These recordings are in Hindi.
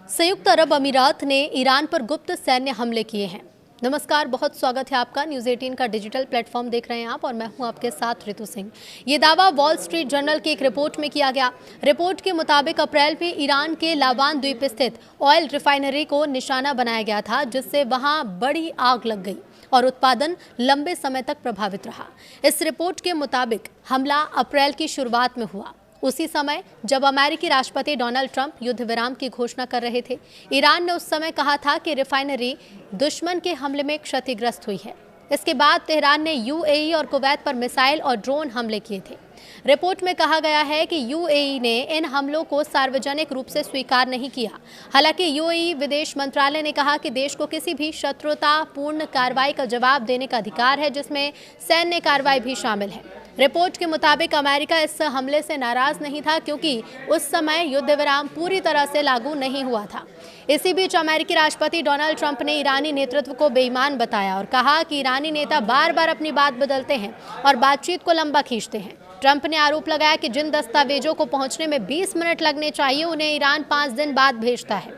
संयुक्त अरब अमीरात ने ईरान पर गुप्त सैन्य हमले किए हैं। नमस्कार, बहुत स्वागत है आपका। न्यूज़ 18 का डिजिटल प्लेटफॉर्म देख रहे हैं आप और मैं हूं आपके साथ ऋतु सिंह। ये दावा वॉल स्ट्रीट जर्नल की एक रिपोर्ट में किया गया। रिपोर्ट के मुताबिक अप्रैल में ईरान के लावान द्वीप स्थित ऑयल रिफाइनरी को निशाना बनाया गया था, जिससे वहां बड़ी आग लग गई और उत्पादन लंबे समय तक प्रभावित रहा। इस रिपोर्ट के मुताबिक हमला अप्रैल की शुरुआत में हुआ, उसी समय जब अमेरिकी राष्ट्रपति डोनाल्ड ट्रंप युद्ध विराम की घोषणा कर रहे थे। ईरान ने उस समय कहा था कि रिफाइनरी दुश्मन के हमले में क्षतिग्रस्त हुई है। इसके बाद तेहरान ने यूएई और कुवैत पर मिसाइल और ड्रोन हमले किए थे। रिपोर्ट में कहा गया है कि यूएई ने इन हमलों को सार्वजनिक रूप से स्वीकार नहीं किया। हालांकि यूएई विदेश मंत्रालय ने कहा कि देश को किसी भी शत्रुतापूर्ण कार्रवाई का जवाब देने का अधिकार है, जिसमें सैन्य कार्रवाई भी शामिल है। रिपोर्ट के मुताबिक अमेरिका इस हमले से नाराज नहीं था, क्योंकि उस समय युद्ध विराम पूरी तरह से लागू नहीं हुआ था। इसी बीच अमेरिकी राष्ट्रपति डोनाल्ड ट्रंप ने ईरानी नेतृत्व को बेईमान बताया और कहा कि ईरानी नेता बार बार अपनी बात बदलते हैं और बातचीत को लंबा खींचते हैं। ट्रंप ने आरोप लगाया कि जिन दस्तावेजों को पहुंचने में 20 मिनट लगने चाहिए, उन्हें ईरान 5 दिन बाद भेजता है।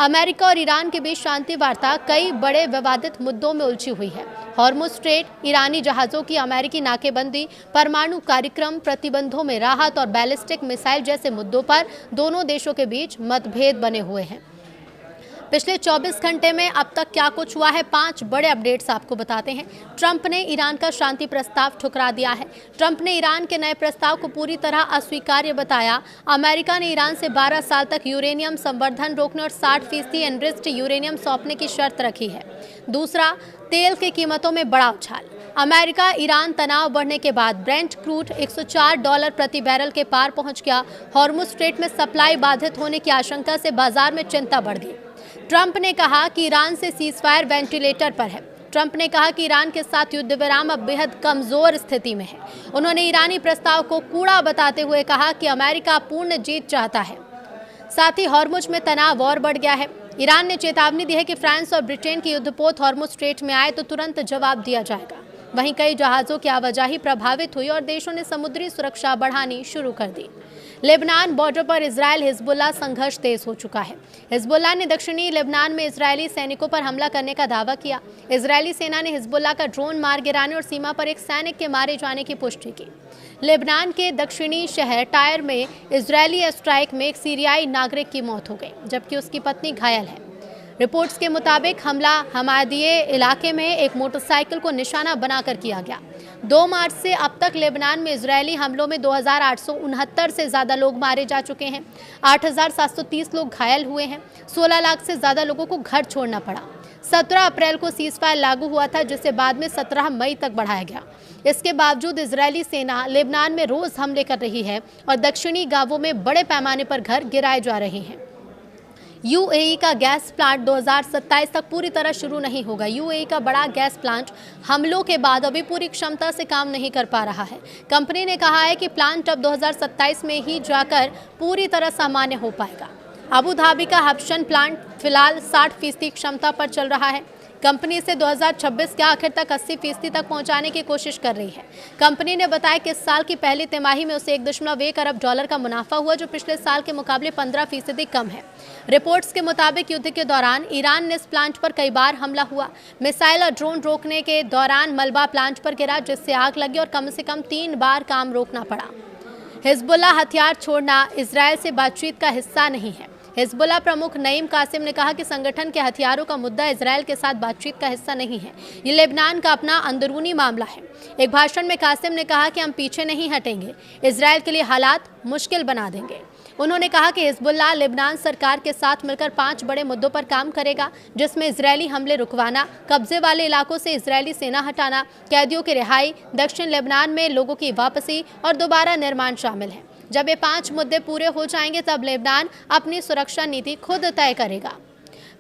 अमेरिका और ईरान के बीच शांति वार्ता कई बड़े विवादित मुद्दों में उलझी हुई है। हॉर्मुज स्ट्रेट, ईरानी जहाजों की अमेरिकी नाकेबंदी, परमाणु कार्यक्रम, प्रतिबंधों में राहत और बैलिस्टिक मिसाइल जैसे मुद्दों पर दोनों देशों के बीच मतभेद बने हुए हैं। पिछले 24 घंटे में अब तक क्या कुछ हुआ है, 5 बड़े अपडेट्स आपको बताते हैं। ट्रंप ने ईरान का शांति प्रस्ताव ठुकरा दिया है। ट्रंप ने ईरान के नए प्रस्ताव को पूरी तरह अस्वीकार्य बताया। अमेरिका ने ईरान से 12 साल तक यूरेनियम संवर्धन रोकने और 60% एनरिच्ड यूरेनियम सौंपने की शर्त रखी है। दूसरा, तेल की कीमतों में बड़ा उछाल। अमेरिका ईरान तनाव बढ़ने के बाद ब्रेंट क्रूड $104 प्रति बैरल के पार पहुंच गया। हॉर्मुज स्ट्रेट में सप्लाई बाधित होने की आशंका से बाजार में चिंता बढ़ गई। ट्रंप ने कहा कि ईरान से सीजफायर वेंटिलेटर पर है। ट्रंप ने कहा कि ईरान के साथ युद्ध विराम अब बेहद कमजोर स्थिति में है। उन्होंने ईरानी प्रस्ताव को कूड़ा बताते हुए कहा कि अमेरिका पूर्ण जीत चाहता है। साथ ही हॉर्मुज में तनाव और बढ़ गया है। ईरान ने चेतावनी दी है कि फ्रांस और ब्रिटेन के युद्धपोत हॉर्मुज स्ट्रेट में आए तो तुरंत जवाब दिया जाएगा। वहीं कई जहाजों की आवाजाही प्रभावित हुई और देशों ने समुद्री सुरक्षा बढ़ानी शुरू कर दी। लेबनान बॉर्डर पर इजरायल हिजबुल्लाह संघर्ष तेज हो चुका है। हिजबुल्लाह ने दक्षिणी लेबनान में इजरायली सैनिकों पर हमला करने का दावा किया। इजरायली सेना ने हिजबुल्लाह का ड्रोन मार गिराने और सीमा पर एक सैनिक के मारे जाने की पुष्टि की। लेबनान के दक्षिणी शहर टायर में इजरायली एयर स्ट्राइक में एक सीरियाई नागरिक की मौत हो गई, जबकि उसकी पत्नी घायल है। रिपोर्ट्स के मुताबिक हमला हमादिये इलाके में एक मोटरसाइकिल को निशाना बनाकर किया गया। 2 मार्च से अब तक लेबनान में इजरायली हमलों में 2869 से ज़्यादा लोग मारे जा चुके हैं। 8730 लोग घायल हुए हैं। 16 लाख से ज़्यादा लोगों को घर छोड़ना पड़ा। 17 अप्रैल को सीजफायर लागू हुआ था, जिसे बाद में 17 मई तक बढ़ाया गया। इसके बावजूद इजरायली सेना लेबनान में रोज हमले कर रही है और दक्षिणी गांवों में बड़े पैमाने पर घर गिराए जा रहे हैं। यूएई का गैस प्लांट 2027 तक पूरी तरह शुरू नहीं होगा। यूएई का बड़ा गैस प्लांट हमलों के बाद अभी पूरी क्षमता से काम नहीं कर पा रहा है। कंपनी ने कहा है कि प्लांट अब 2027 में ही जाकर पूरी तरह सामान्य हो पाएगा। अबू धाबी का हबशन प्लांट फिलहाल 60% क्षमता पर चल रहा है। कंपनी इसे 2026 के आखिर तक 80% तक पहुंचाने की कोशिश कर रही है। कंपनी ने बताया कि इस साल की पहली तिमाही में उसे $1.1 अरब का मुनाफा हुआ, जो पिछले साल के मुकाबले 15% कम है। रिपोर्ट्स के मुताबिक युद्ध के दौरान ईरान ने इस प्लांट पर कई बार हमला हुआ। मिसाइल और ड्रोन रोकने के दौरान मलबा प्लांट पर गिरा, जिससे आग लगी और कम से कम 3 बार काम रोकना पड़ा। हिजबुल्लाह हथियार छोड़ना इसराइल से बातचीत का हिस्सा नहीं है। हिजबुल्लाह प्रमुख नईम कासिम ने कहा कि संगठन के हथियारों का मुद्दा इजरायल के साथ बातचीत का हिस्सा नहीं है। ये लेबनान का अपना अंदरूनी मामला है। एक भाषण में कासिम ने कहा कि हम पीछे नहीं हटेंगे, इजरायल के लिए हालात मुश्किल बना देंगे। उन्होंने कहा कि हिजबुल्लाह लेबनान सरकार के साथ मिलकर 5 बड़े मुद्दों पर काम करेगा, जिसमें इजरायली हमले रुकवाना, कब्जे वाले इलाकों से इजरायली सेना हटाना, कैदियों की रिहाई, दक्षिण लेबनान में लोगों की वापसी और दोबारा निर्माण शामिल है। जब ये 5 मुद्दे पूरे हो जाएंगे, तब लेबनान अपनी सुरक्षा नीति खुद तय करेगा।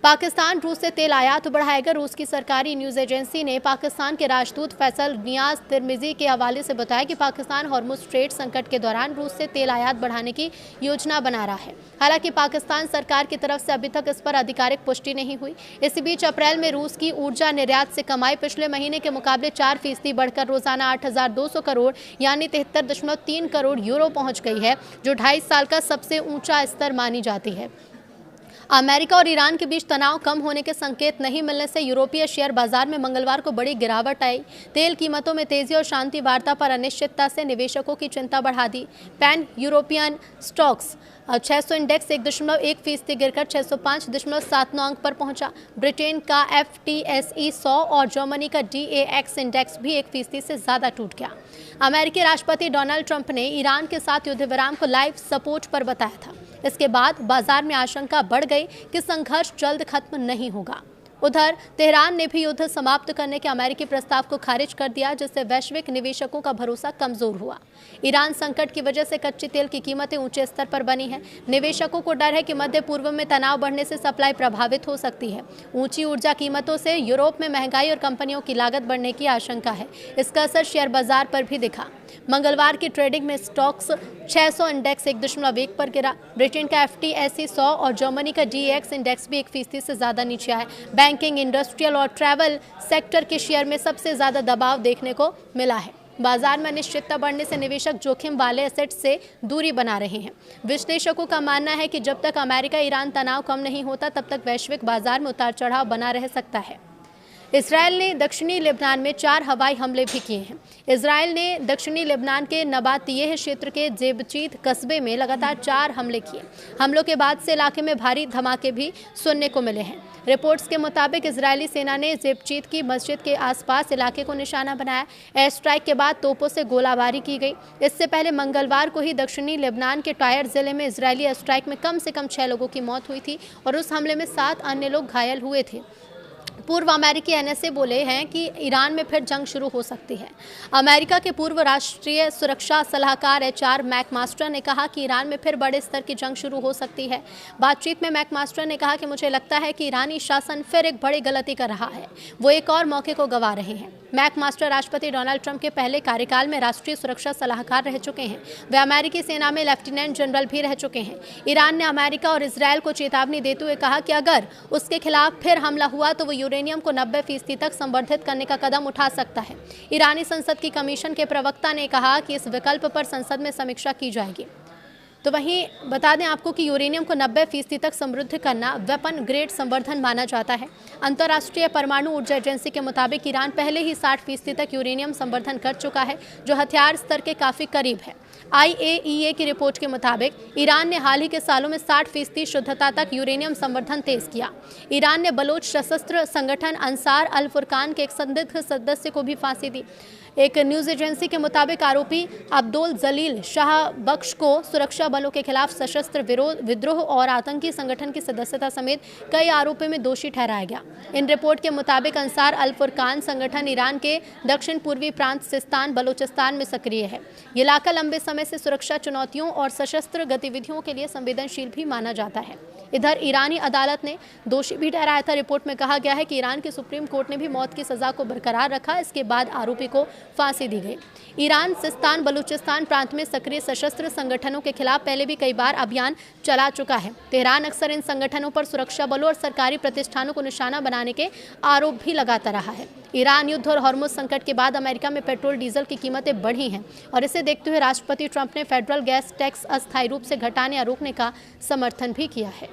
पाकिस्तान रूस से तेल आयात बढ़ाएगा। रूस की सरकारी न्यूज़ एजेंसी ने पाकिस्तान के राजदूत फैसल नियाज तिरमिजी के हवाले से बताया कि पाकिस्तान हॉर्मुज स्ट्रेट संकट के दौरान रूस से तेल आयात बढ़ाने की योजना बना रहा है। हालांकि पाकिस्तान सरकार की तरफ से अभी तक इस पर आधिकारिक पुष्टि नहीं हुई। इसी बीच अप्रैल में रूस की ऊर्जा निर्यात से कमाई पिछले महीने के मुकाबले 4% बढ़कर रोजाना 8,200 करोड़ यानी 73.3 करोड़ यूरो पहुँच गई है, जो 2.5 साल का सबसे ऊँचा स्तर मानी जाती है। अमेरिका और ईरान के बीच तनाव कम होने के संकेत नहीं मिलने से यूरोपीय शेयर बाजार में मंगलवार को बड़ी गिरावट आई। तेल कीमतों में तेजी और शांति वार्ता पर अनिश्चितता से निवेशकों की चिंता बढ़ा दी। पैन यूरोपियन स्टॉक्स 600 इंडेक्स 1.1% गिरकर 605.79 अंक पर पहुंचा। ब्रिटेन का FTSE 100 और जर्मनी का DAX इंडेक्स भी 1% से ज्यादा टूट गया। अमेरिकी राष्ट्रपति डोनाल्ड ट्रंप ने ईरान के साथ युद्ध विराम को लाइव सपोर्ट पर बताया था। इसके बाद बाजार में आशंका बढ़ गई कि संघर्ष जल्द खत्म नहीं होगा। उधर तेहरान ने भी युद्ध समाप्त करने के अमेरिकी प्रस्ताव को खारिज कर दिया, जिससे वैश्विक निवेशकों का भरोसा कमजोर हुआ। ईरान संकट की वजह से कच्चे तेल की कीमतें ऊंचे स्तर पर बनी हैं। निवेशकों को डर है कि मध्य पूर्व में तनाव बढ़ने से सप्लाई प्रभावित हो सकती है। ऊंची ऊर्जा कीमतों से यूरोप में महंगाई और कंपनियों की लागत बढ़ने की आशंका है। इसका असर शेयर बाजार पर भी दिखा। मंगलवार की ट्रेडिंग में स्टॉक्स 600 इंडेक्स 1.1 पर गिरा। ब्रिटेन का FTSE 100 और जर्मनी का DAX इंडेक्स भी 1% से ज्यादा नीचे आए। बैंकिंग, इंडस्ट्रियल और ट्रैवल सेक्टर के शेयर में सबसे ज्यादा दबाव देखने को मिला है। बाजार में अनिश्चितता बढ़ने से निवेशक जोखिम वाले एसेट से दूरी बना रहे हैं। विश्लेषकों का मानना है कि जब तक अमेरिका ईरान तनाव कम नहीं होता, तब तक वैश्विक बाजार में उतार चढ़ाव बना रह सकता है। इसराइल ने दक्षिणी लेबनान में 4 हवाई हमले भी किए हैं। इसराइल ने दक्षिणी लेबनान के नबातियह क्षेत्र के जेबचीत कस्बे में लगातार 4 हमले किए। हमलों के बाद से इलाके में भारी धमाके भी सुनने को मिले हैं। रिपोर्ट्स के मुताबिक इजरायली सेना ने जेबचीत की मस्जिद के आसपास इलाके को निशाना बनाया। एयर स्ट्राइक के बाद तोपों से गोलाबारी की गई। इससे पहले मंगलवार को ही दक्षिणी लेबनान के टायर जिले में इजरायली एयर स्ट्राइक में कम से कम 6 लोगों की मौत हुई थी और उस हमले में 7 अन्य लोग घायल हुए थे। पूर्व अमेरिकी NSA बोले हैं कि ईरान में फिर जंग शुरू हो सकती है। अमेरिका के पूर्व राष्ट्रीय सुरक्षा सलाहकार HR मैकमास्टर ने कहा कि ईरान में फिर बड़े स्तर की जंग शुरू हो सकती है। बातचीत में मैकमास्टर ने कहा कि मुझे लगता है कि ईरानी शासन फिर एक बड़ी गलती कर रहा है। वो एक और मौके को गंवा रहे हैं। मैकमास्टर राष्ट्रपति डोनाल्ड ट्रंप के पहले कार्यकाल में राष्ट्रीय सुरक्षा सलाहकार रह चुके हैं। वे अमेरिकी सेना में लेफ्टिनेंट जनरल भी रह चुके हैं। ईरान ने अमेरिका और इजरायल को चेतावनी देते हुए कहा कि अगर उसके खिलाफ फिर हमला हुआ तो वो यूरेनियम को 90% तक संवर्धित करने का कदम उठा सकता है। ईरानी संसद की कमीशन के प्रवक्ता ने कहा कि इस विकल्प पर संसद में समीक्षा की जाएगी। तो वहीं बता दें आपको कि यूरेनियम को 90% तक समृद्ध करना वेपन ग्रेड संवर्धन माना जाता है। अंतर्राष्ट्रीय परमाणु ऊर्जा एजेंसी के मुताबिक ईरान पहले ही 60% तक यूरेनियम संवर्धन कर चुका है, जो हथियार स्तर के काफी करीब है। IAEA की रिपोर्ट के मुताबिक ईरान ने हाल ही के सालों में 60% शुद्धता तक यूरेनियम संवर्धन तेज किया। ईरान ने बलोच सशस्त्र संगठन अंसार अल फुरकान के एक संदिग्ध सदस्य को भी फांसी दी। एक न्यूज एजेंसी के मुताबिक आरोपी अब्दुल जलील शाह बख्श को सुरक्षा बलों के खिलाफ सशस्त्र विद्रोह और आतंकी संगठन की सदस्यता समेत कई आरोपों में दोषी ठहराया गया। इन रिपोर्ट के मुताबिक अंसार अल फुरकान संगठन ईरान के दक्षिण पूर्वी प्रांत सिस्तान बलोचिस्तान में सक्रिय है। ये इलाका लंबे समय से सुरक्षा चुनौतियों और सशस्त्र गतिविधियों के लिए संवेदनशील भी माना जाता है। इधर ईरानी अदालत ने दोषी भी ठहराया था। रिपोर्ट में कहा गया है कि ईरान की सुप्रीम कोर्ट ने भी मौत की सजा को बरकरार रखा। इसके बाद आरोपी को फांसी दी गई। ईरान सिस्तान बलूचिस्तान प्रांत में सक्रिय सशस्त्र संगठनों के खिलाफ पहले भी कई बार अभियान चला चुका है। तेहरान अक्सर इन संगठनों पर सुरक्षा बलों और सरकारी प्रतिष्ठानों को निशाना बनाने के आरोप भी लगाता रहा है। ईरान युद्ध और हॉर्मुज संकट के बाद अमेरिका में पेट्रोल डीजल की कीमतें बढ़ी हैं और इसे देखते हुए राष्ट्रपति ट्रंप ने फेडरल गैस टैक्स अस्थायी रूप से घटाने या रोकने का समर्थन भी किया है।